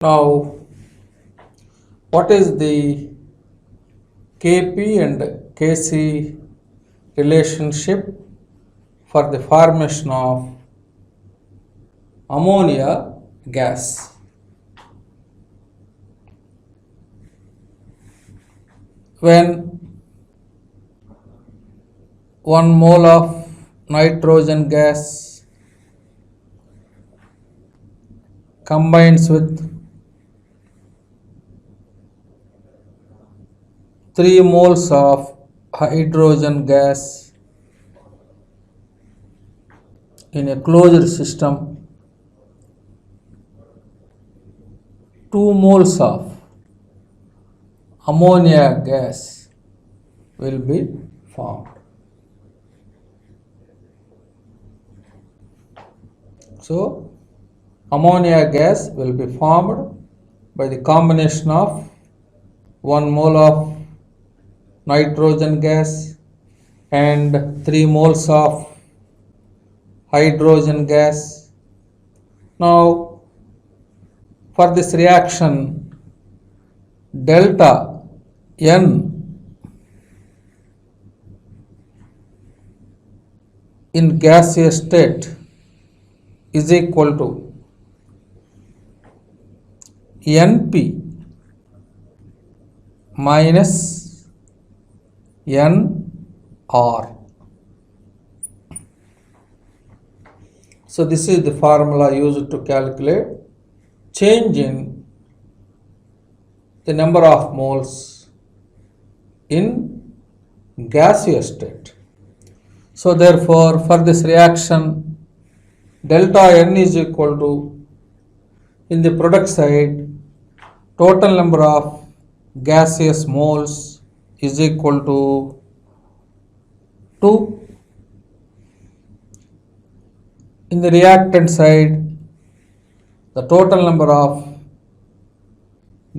Now, what is the Kp and Kc relationship for the formation of ammonia gas? When 1 mole of nitrogen gas combines with 3 moles of hydrogen gas in a closed system, 2 moles of ammonia gas will be formed. So, ammonia gas will be formed by the combination of 1 mole of nitrogen gas and 3 moles of hydrogen gas. Now, for this reaction, delta N in gaseous state is equal to Np minus Nr. So this is the formula used to calculate change in the number of moles in gaseous state. So therefore, for this reaction, delta N is equal to, in the product side, total number of gaseous moles is equal to 2. In the reactant side, the total number of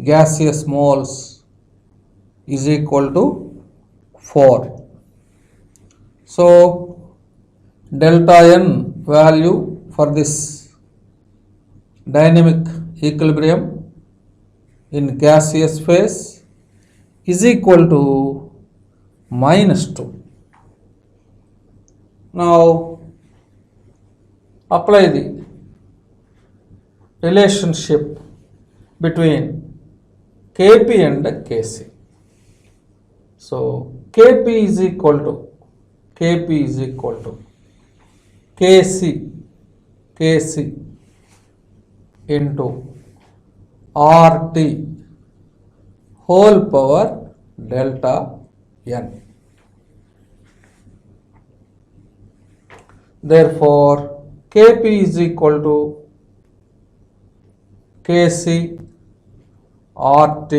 gaseous moles is equal to 4. So, delta N value for this dynamic equilibrium in gaseous phase is equal to -2. Now, apply the relationship between Kp and Kc. So, Kp is equal to Kc into RT whole power delta N. Therefore, Kp is equal to Kc RT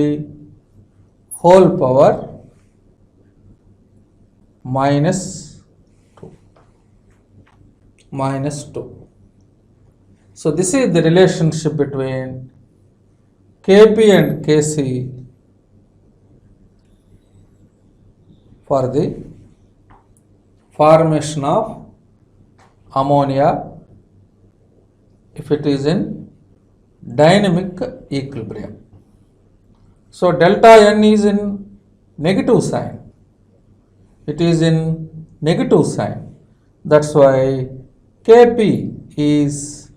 whole power -2. So this is the relationship between Kp and Kc for the formation of ammonia if it is in dynamic equilibrium. So delta N is in negative sign. It is in negative sign. That's why Kp is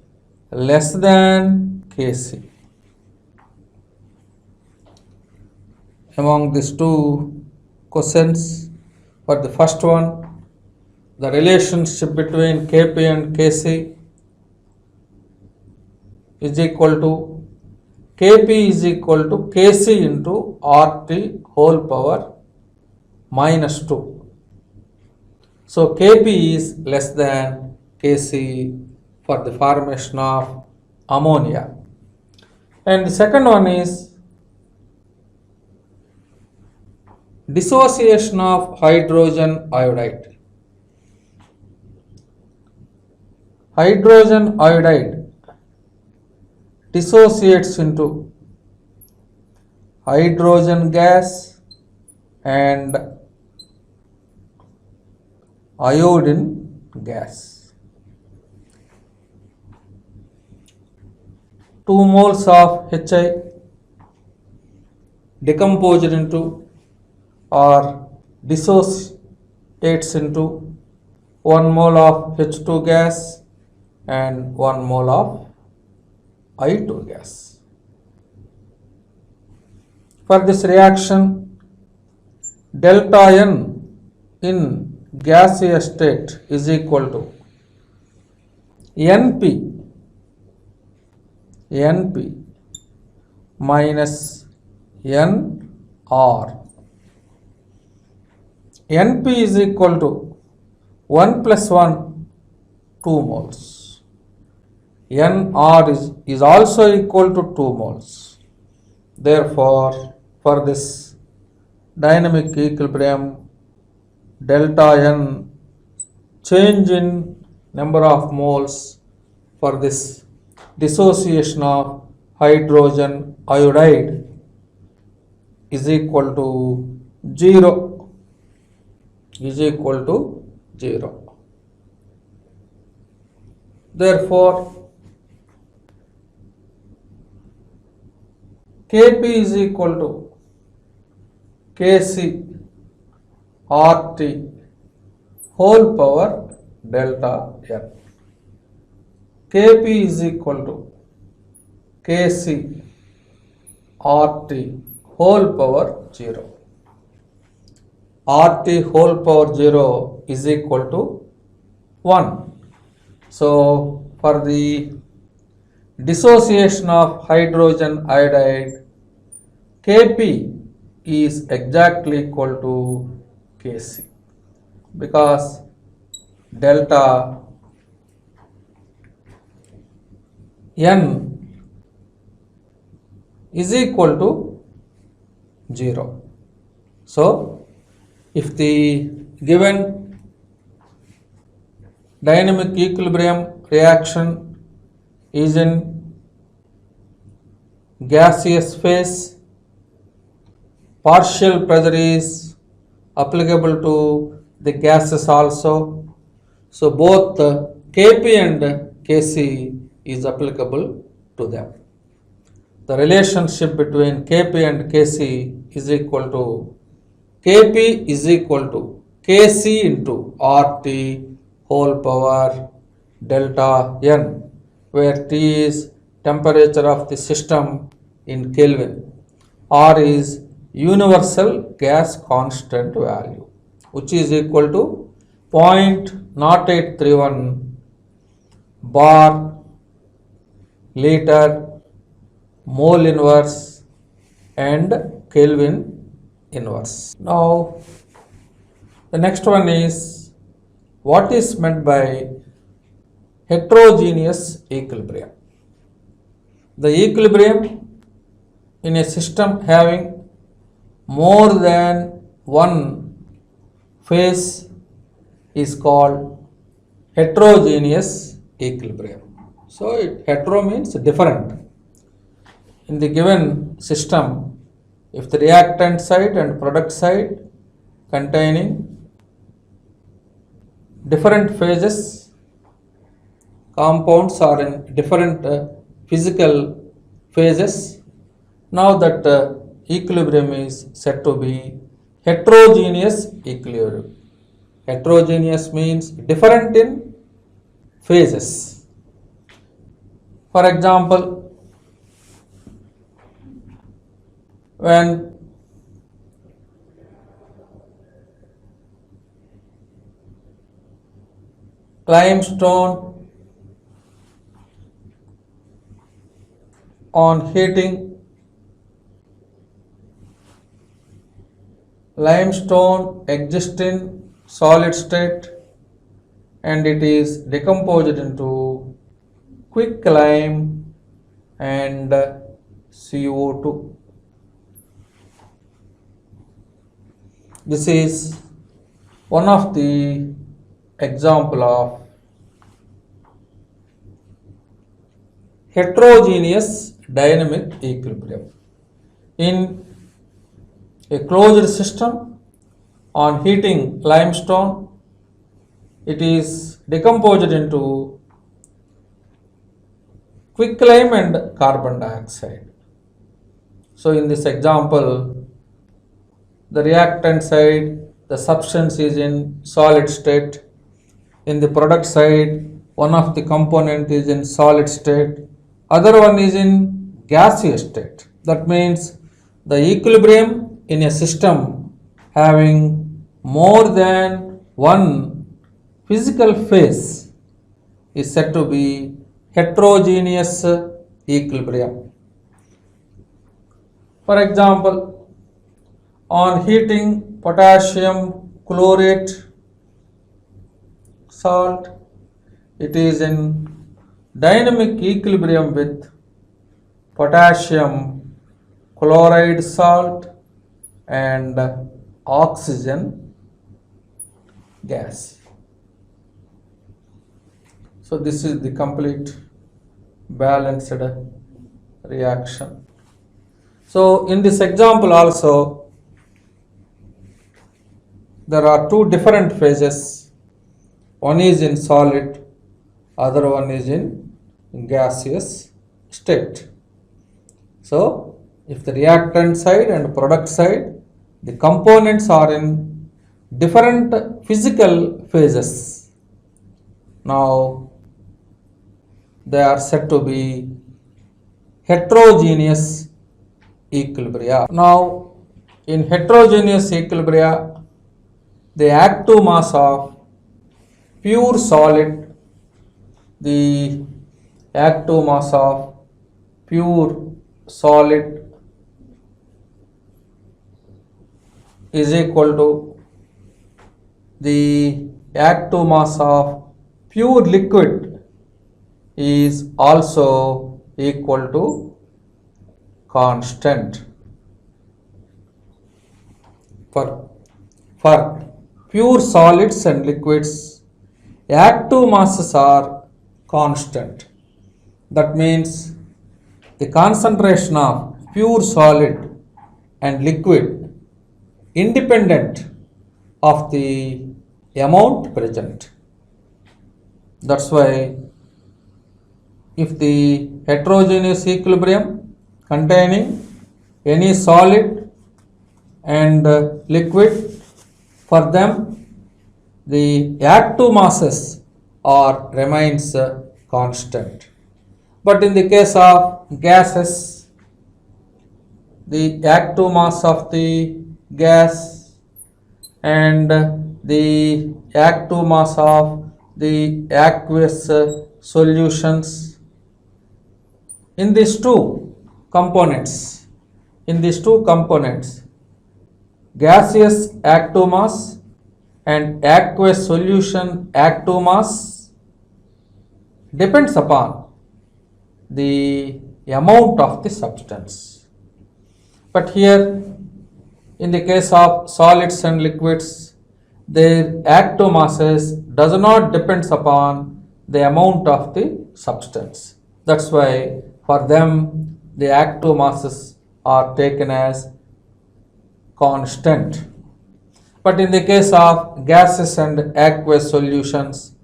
less than Kc. Among these two questions, for the first one, the relationship between Kp and Kc is equal to Kp is equal to Kc into RT whole power -2. So Kp is less than Kc for the formation of ammonia. And the second one is dissociation of hydrogen iodide. Hydrogen iodide dissociates into hydrogen gas and iodine gas. 2 moles of HI decomposed into or dissociates into 1 mole of H2 gas and 1 mole of I2 gas. For this reaction, delta N in gaseous state is equal to NP minus NR. NP is equal to 1 plus 1, 2 moles. NR is also equal to 2 moles. Therefore, for this dynamic equilibrium, delta N change in number of moles for this dissociation of hydrogen iodide is equal to 0. Therefore, Kp is equal to Kc RT whole power delta N. Kp is equal to Kc RT whole power 0. RT whole power 0 is equal to 1. So, for the dissociation of hydrogen iodide, Kp is exactly equal to Kc because delta N is equal to 0. So, if the given dynamic equilibrium reaction is in gaseous phase, partial pressure is applicable to the gases also. So both Kp and Kc is applicable to them. The relationship between Kp and Kc is equal to Kp is equal to Kc into RT whole power delta N, where T is temperature of the system in Kelvin. R is universal gas constant value, which is equal to 0.0831 bar liter mole inverse and Kelvin inverse. Now, the next one is what is meant by heterogeneous equilibrium. The equilibrium in a system having more than one phase is called heterogeneous equilibrium. So, hetero means different. In the given system, if the reactant side and product side containing different phases, compounds are in different physical phases, now that equilibrium is said to be heterogeneous equilibrium. Heterogeneous means different in phases. For example, when limestone on heating, limestone exists in solid state and it is decomposed into quicklime and CO2. This is one of the example of heterogeneous dynamic equilibrium. In a closed system, on heating limestone, it is decomposed into quicklime and carbon dioxide. So in this example, the reactant side, the substance is in solid state. In the product side, one of the component is in solid state, other one is in gaseous state. That means the equilibrium in a system having more than one physical phase is said to be heterogeneous equilibrium. For example, on heating potassium chlorate salt, it is in dynamic equilibrium with potassium chloride salt and oxygen gas. So this is the complete balanced reaction. So in this example also, there are two different phases. One is in solid, other one is in gaseous state. So if the reactant side and product side, the components are in different physical phases, now they are said to be heterogeneous equilibria. Now in heterogeneous equilibria, the active mass of pure solid, the active mass of pure solid is equal to the active mass of pure liquid is also equal to constant. For pure solids and liquids, active masses are constant. That means the concentration of pure solid and liquid independent of the amount present. That's why if the heterogeneous equilibrium containing any solid and liquid, for them the active masses are remains constant. But in the case of gases, the active mass of the gas and the active mass of the aqueous solutions, in these two components, gaseous active mass and aqueous solution active mass depends upon the amount of the substance. But here in the case of solids and liquids, their active masses does not depends upon the amount of the substance. That's why for them the active masses are taken as constant. But in the case of gases and aqueous solutions,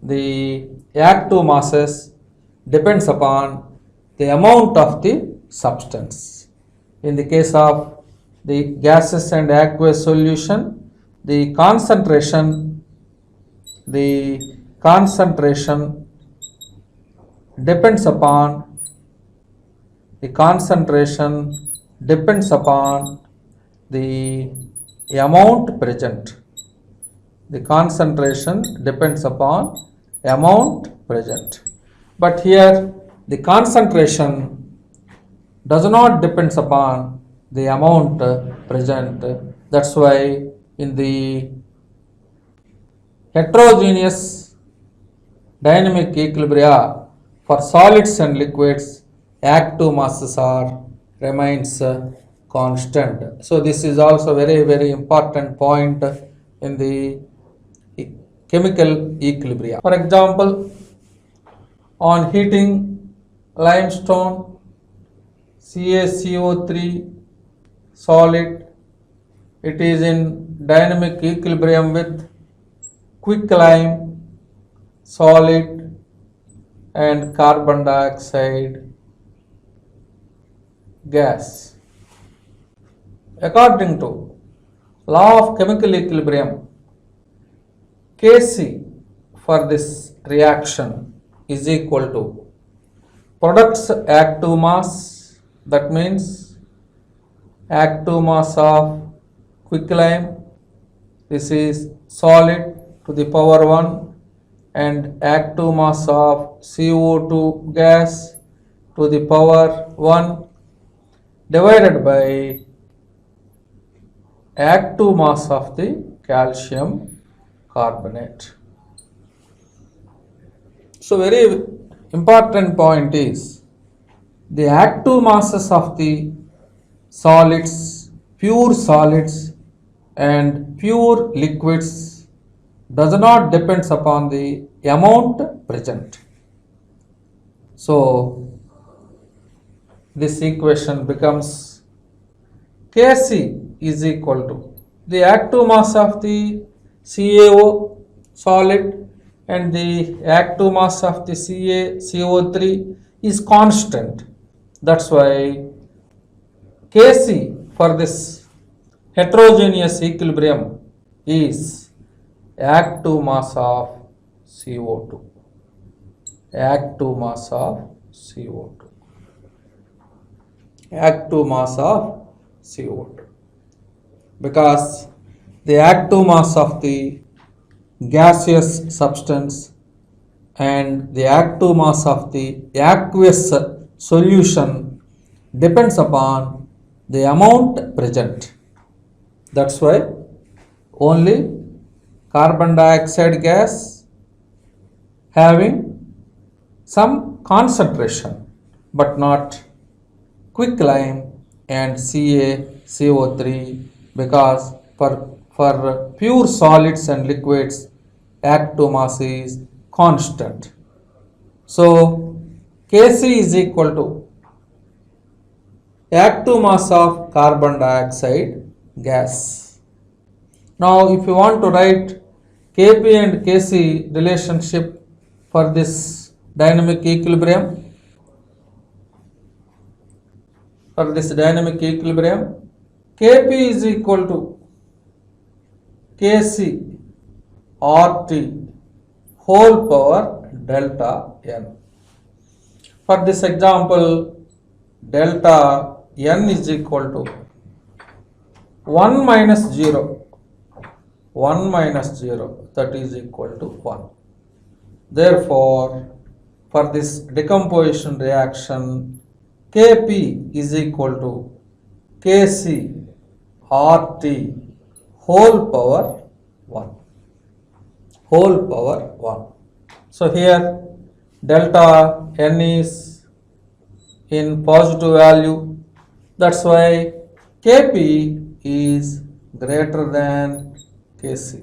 the active masses depends upon the amount of the substance. In the case of the gases and aqueous solution, the concentration depends upon the amount present. The concentration depends upon amount present. But here the concentration does not depends upon the amount present. That's why in the heterogeneous dynamic equilibria, for solids and liquids, active masses are remains constant. So this is also very important point in the chemical equilibria. For example, on heating limestone CaCO3 solid, it is in dynamic equilibrium with quicklime solid and carbon dioxide gas. According to law of chemical equilibrium, Kc for this reaction is equal to products active mass, that means active mass of quicklime, this is solid to the power 1, and active mass of CO2 gas to the power 1 divided by active mass of the calcium carbonate. So very important point is the active masses of the solids, pure solids and pure liquids does not depends upon the amount present. So this equation becomes Kc is equal to the active mass of the CaO solid and the active mass of the CO3 is constant. That's why Kc for this heterogeneous equilibrium is active mass of CO2. Active mass of CO2. Active mass of CO2. Because the active mass of the gaseous substance and the active mass of the aqueous solution depends upon the amount present. That's why only carbon dioxide gas having some concentration but not quicklime and CO3, because for pure solids and liquids active mass is constant. So Kc is equal to active mass of carbon dioxide gas. Now if you want to write Kp and Kc relationship for this dynamic equilibrium, Kp is equal to Kc RT whole power delta n. For this example, delta n is equal to 1 minus 0, that is equal to 1. Therefore, for this decomposition reaction, Kp is equal to Kc RT whole power 1. So here delta n is in positive value, that's why Kp is greater than Kc.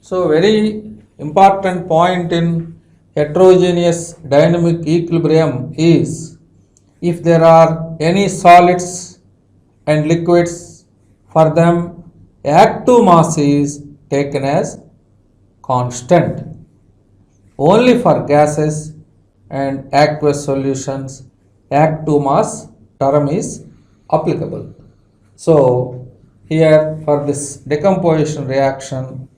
So very important point in heterogeneous dynamic equilibrium is if there are any solids and liquids, for them active mass is taken as constant. Only for gases and aqueous solutions active mass term is applicable. So here for this decomposition reaction,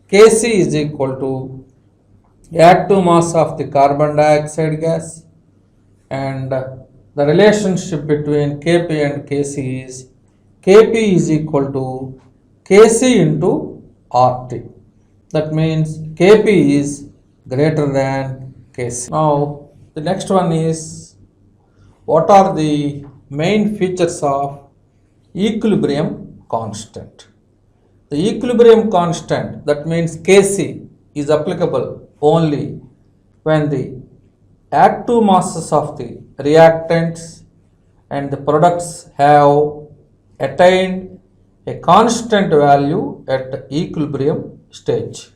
Kc is equal to active mass of the carbon dioxide gas, and the relationship between Kp and Kc is Kp is equal to Kc into RT. That means Kp is greater than Kc. Now the next one is, what are the main features of equilibrium constant? The equilibrium constant, that means Kc, is applicable only when the active masses of the reactants and the products have attained a constant value at equilibrium stage.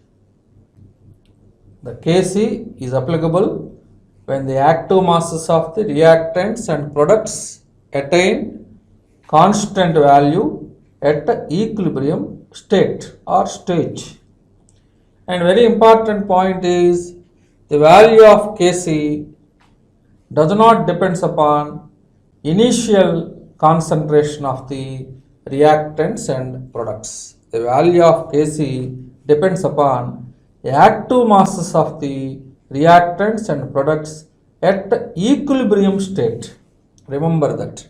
The Kc is applicable when the active masses of the reactants and products attain constant value at equilibrium state or stage. And very important point is the value of Kc does not depends upon initial concentration of the reactants and products. The value of Kc depends upon active masses of the reactants and products at equilibrium state. Remember that.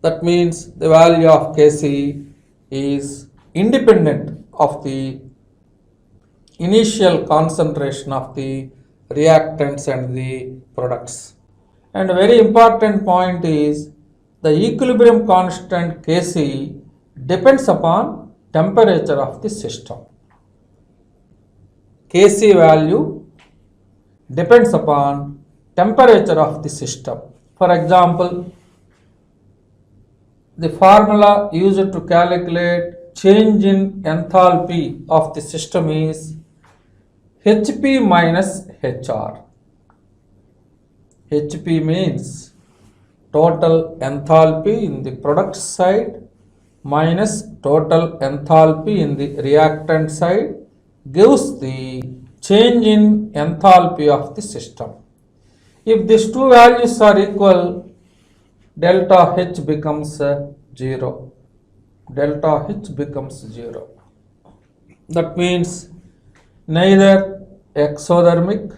That means the value of Kc is independent of the initial concentration of the reactants and the products. And a very important point is the equilibrium constant Kc depends upon temperature of the system. Kc value depends upon temperature of the system. For example, the formula used to calculate change in enthalpy of the system is Hp minus Hr. Hp means total enthalpy in the product side minus total enthalpy in the reactant side gives the change in enthalpy of the system. If these two values are equal, delta H becomes 0. Delta H becomes 0. That means neither exothermic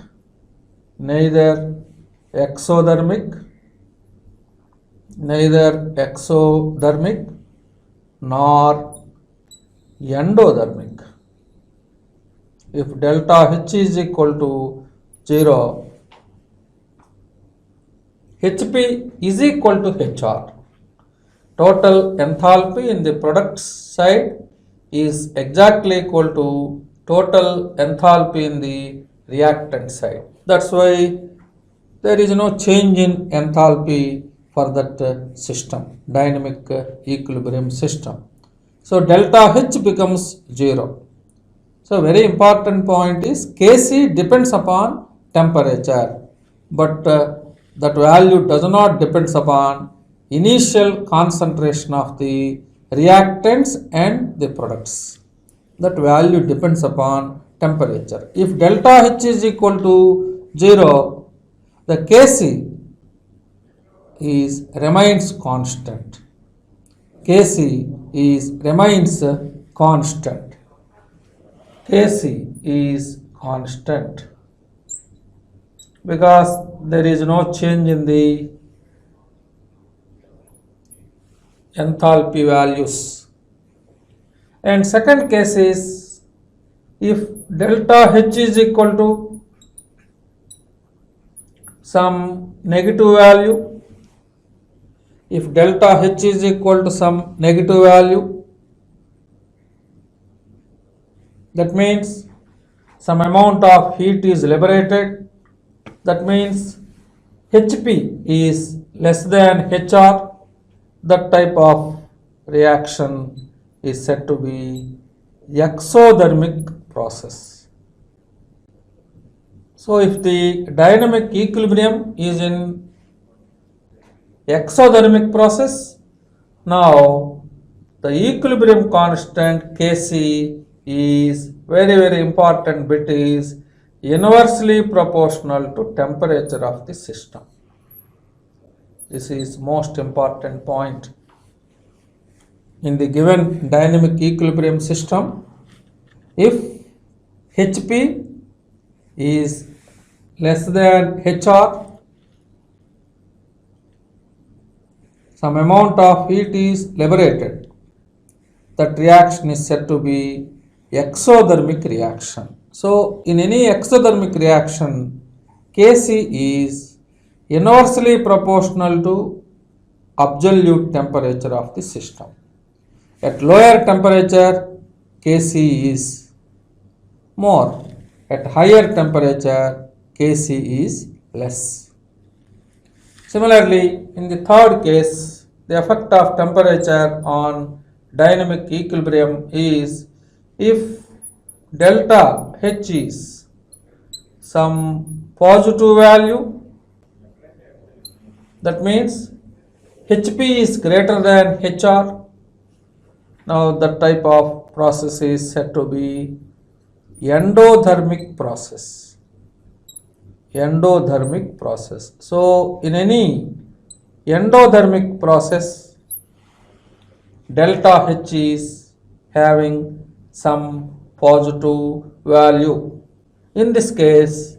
nor endothermic. If delta H is equal to 0, Hp is equal to Hr. Total enthalpy in the product side is exactly equal to total enthalpy in the reactant side. That's why there is no change in enthalpy for that system, dynamic equilibrium system. So delta H becomes 0. So very important point is Kc depends upon temperature, but that value does not depends upon initial concentration of the reactants and the products. That value depends upon temperature. If delta H is equal to 0, the Kc remains constant. Kc remains constant. Kc is constant because there is no change in the enthalpy values. And second case is if delta H is equal to some negative value, if delta H is equal to some negative value, that means some amount of heat is liberated, that means Hp is less than Hr, that type of reaction is said to be exothermic process. So if the dynamic equilibrium is in exothermic process, now the equilibrium constant Kc is very important bit is inversely proportional to temperature of the system. This is most important point. In the given dynamic equilibrium system, if Hp is less than Hr, some amount of heat is liberated. That reaction is said to be exothermic reaction. So in any exothermic reaction, Kc is inversely proportional to absolute temperature of the system. At lower temperature, Kc is more. At higher temperature, Kc is less. Similarly, in the third case, the effect of temperature on dynamic equilibrium is if delta H is some positive value, that means Hp is greater than Hr. Now that type of process is said to be endothermic process. endothermic process. So in any endothermic process, delta H is having some positive value. In this case,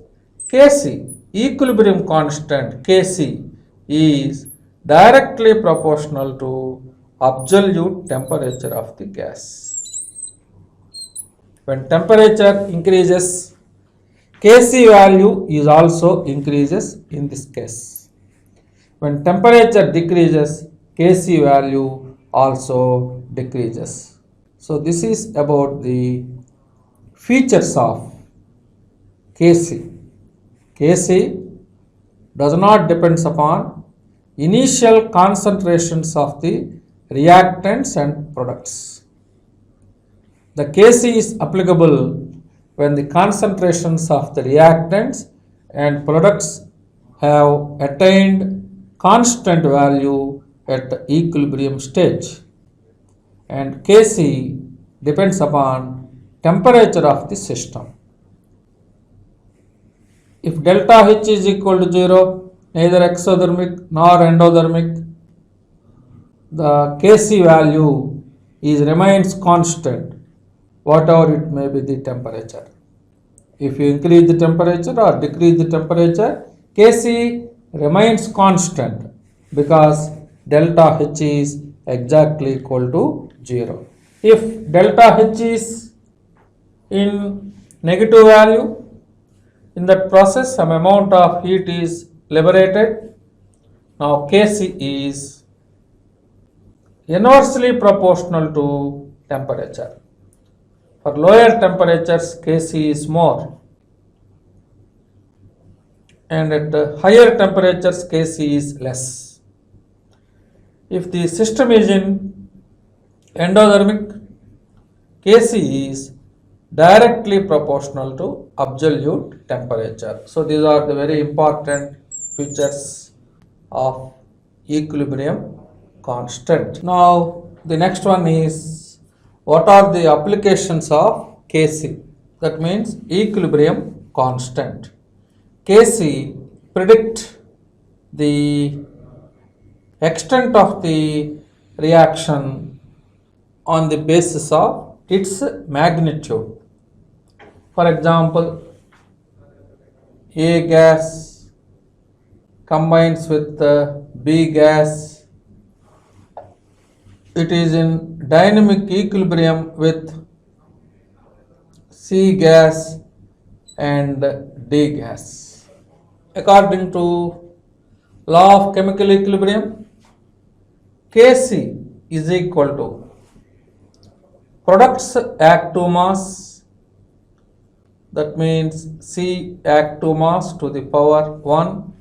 Kc, equilibrium constant Kc, is directly proportional to absolute temperature of the gas. When temperature increases, Kc value is also increases in this case. When temperature decreases, Kc value also decreases. So this is about the features of Kc. Kc does not depend upon initial concentrations of the reactants and products. The Kc is applicable when the concentrations of the reactants and products have attained constant value at the equilibrium stage, and Kc depends upon temperature of the system. If delta H is equal to 0, neither exothermic nor endothermic, the Kc value remains constant, whatever it may be the temperature. If you increase the temperature or decrease the temperature, Kc remains constant because delta H is exactly equal to 0. If delta H is in negative value, in that process some amount of heat is liberated. Now Kc is inversely proportional to temperature. For lower temperatures, Kc is more, and at higher temperatures, Kc is less. If the system is in endothermic, Kc is directly proportional to absolute temperature. So these are the very important features of equilibrium constant. Now the next one is, what are the applications of Kc? That means equilibrium constant. Kc predict the extent of the reaction on the basis of its magnitude. For example, A gas combines with B gas. It is in dynamic equilibrium with C gas and D gas. According to law of chemical equilibrium, Kc is equal to products active mass, that means C active mass to the power 1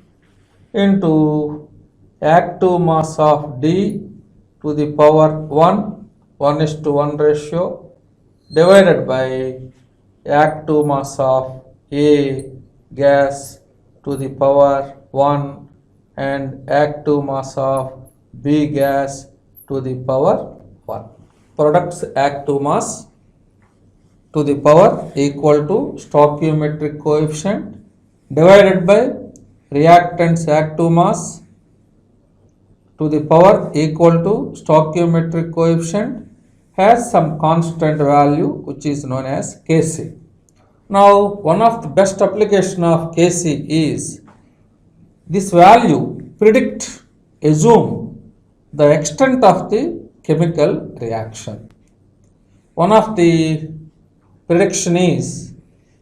into active mass of D to the power 1:1 ratio, divided by active mass of A gas to the power 1 and active mass of B gas to the power 1. Products active mass to the power equal to stoichiometric coefficient divided by reactants active mass to the power equal to stoichiometric coefficient has some constant value which is known as Kc. Now one of the best application of Kc is this value assume the extent of the chemical reaction. One of the prediction is,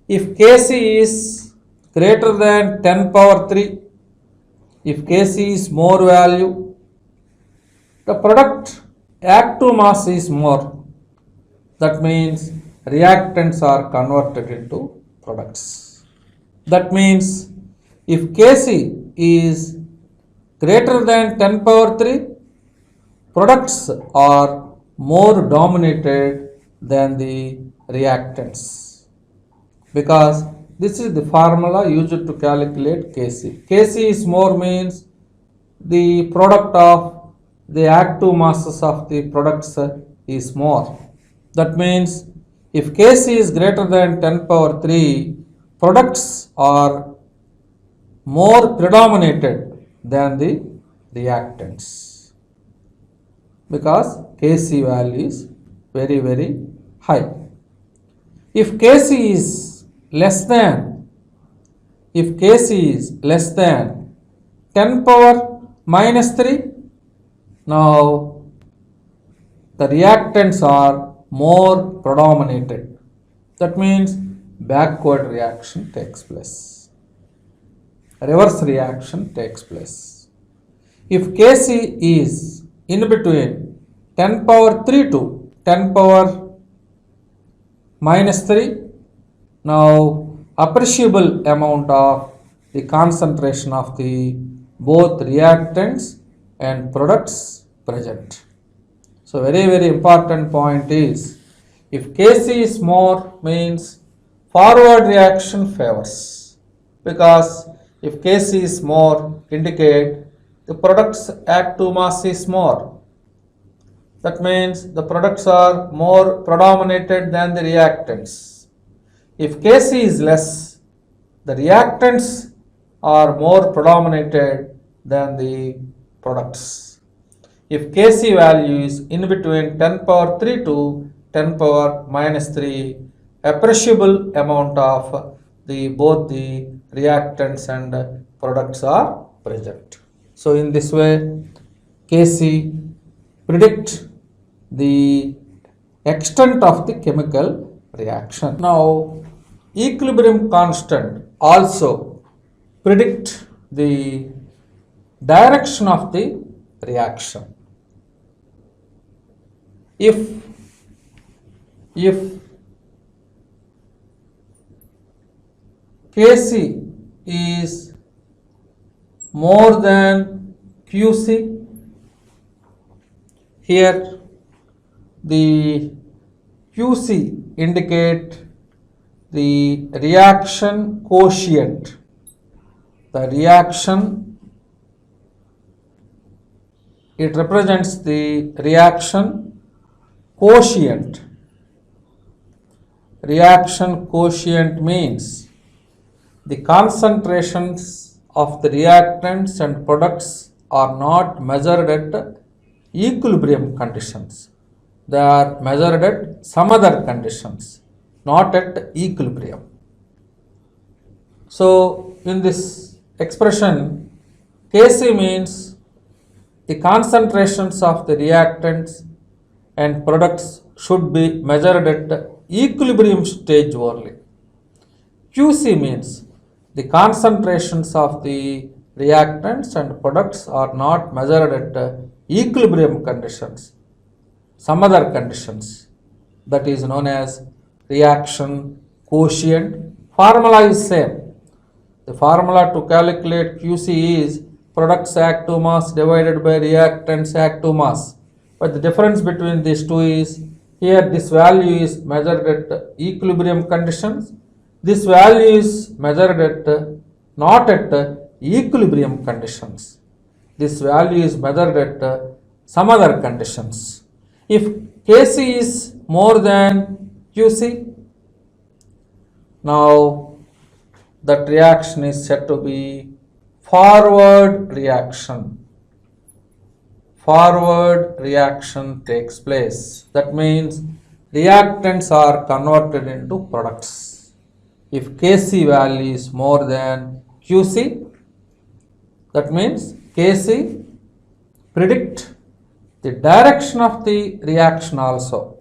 if Kc is greater than 10 power 3, if Kc is more value, the product active mass is more. That means reactants are converted into products. That means if Kc is greater than 10 power 3, products are more dominated than the reactants, because this is the formula used to calculate Kc. Kc is more means the product of the active masses of the products is more. That means if Kc is greater than 10 power 3, products are more predominated than the reactants, because Kc value is very very high. If Kc is less than, if Kc is less than 10 power minus 3, now the reactants are more predominated. That means backward reaction takes place. Reverse reaction takes place. If Kc is in between 10 power 3 to 10 power minus 3, now appreciable amount of the concentration of the both reactants and products present. So very very important point is, if Kc is more means forward reaction favors, because if Kc is more indicate the products active mass is more. That means the products are more predominated than the reactants. If Kc is less, the reactants are more predominated than the products. If Kc value is in between 10 power 3 to 10 power minus 3, appreciable amount of the both the reactants and products are present. So in this way, Kc predict the extent of the chemical reaction. Now equilibrium constant also predict the direction of the reaction. If Kc is more than Qc, here the Qc indicate the reaction quotient. The reaction, it represents the reaction quotient. Reaction quotient means the concentrations of the reactants and products are not measured at equilibrium conditions. They are measured at some other conditions, not at equilibrium. So in this expression, Kc means the concentrations of the reactants and products should be measured at equilibrium stage only. Qc means the concentrations of the reactants and products are not measured at equilibrium conditions, some other conditions. That is known as reaction quotient. Formula is same. The formula to calculate Qc is products active mass divided by reactants active mass. But the difference between these two is, here this value is measured at equilibrium conditions. This value is measured at not at equilibrium conditions. This value is measured at some other conditions. If Kc is more than Qc, now that reaction is said to be forward reaction. Forward reaction takes place. That means reactants are converted into products. If Kc value is more than Qc, that means Kc predict the direction of the reaction also.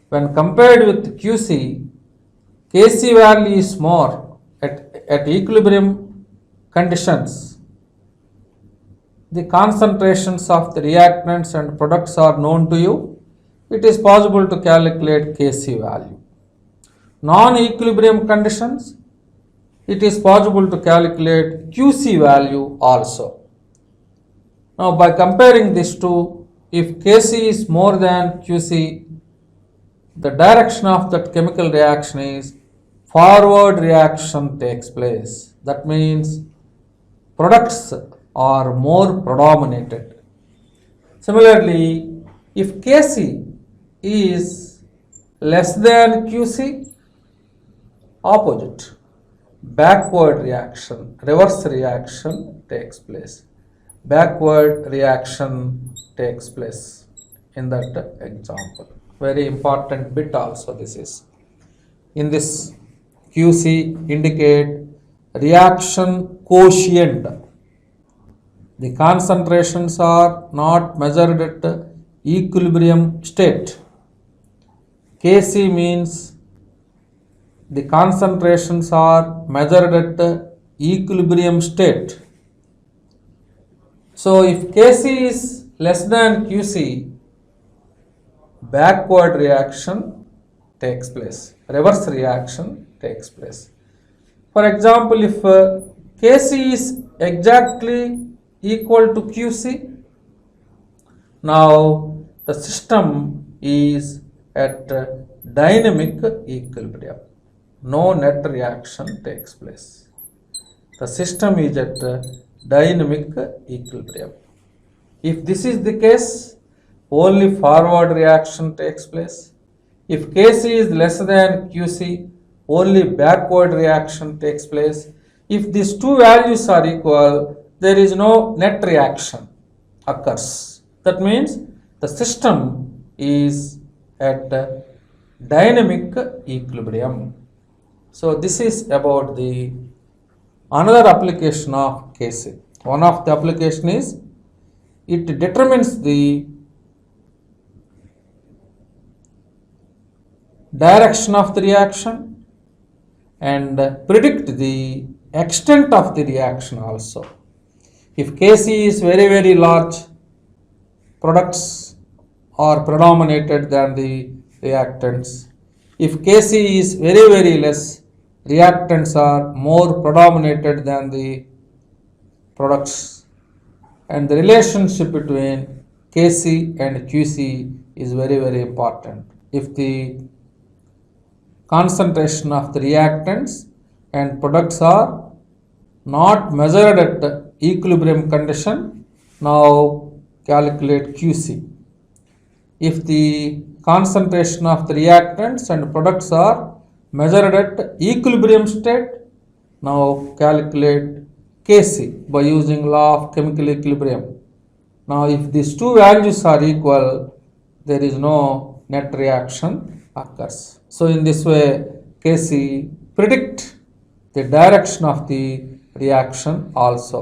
When compared with Qc, Kc value is more at equilibrium conditions. The concentrations of the reactants and products are known to you. It is possible to calculate Kc value. Non-equilibrium conditions, it is possible to calculate Qc value also. Now by comparing these two, if Kc is more than Qc, the direction of that chemical reaction is forward reaction takes place. That means products are more predominated. Similarly, if Kc is less than Qc, opposite. backward reaction, reverse reaction takes place. Backward reaction takes place in that example. Very important bit also this is. In this QC indicate reaction quotient. The concentrations are not measured at equilibrium state. Kc means the concentrations are measured at equilibrium state. So if Kc is less than Qc, backward reaction takes place, reverse reaction takes place. For example, if Kc is exactly equal to Qc, now the system is at dynamic equilibrium. No net reaction takes place. The system is at dynamic equilibrium. If this is the case, only forward reaction takes place. If Kc is less than Qc, only backward reaction takes place. If these two values are equal, there is no net reaction occurs. That means the system is at dynamic equilibrium. So this is about the another application of Kc. One of the application is it determines the direction of the reaction and predict the extent of the reaction also. If Kc is very large, products are predominated than the reactants. If Kc is very less, reactants are more predominated than the products. And the relationship between Kc and Qc is very important. If the concentration of the reactants and products are not measured at equilibrium condition, now calculate Qc. If the concentration of the reactants and products are measured at equilibrium state, now calculate Kc by using law of chemical equilibrium. Now if these two values are equal, there is no net reaction occurs. So in this way, Kc predict the direction of the reaction also.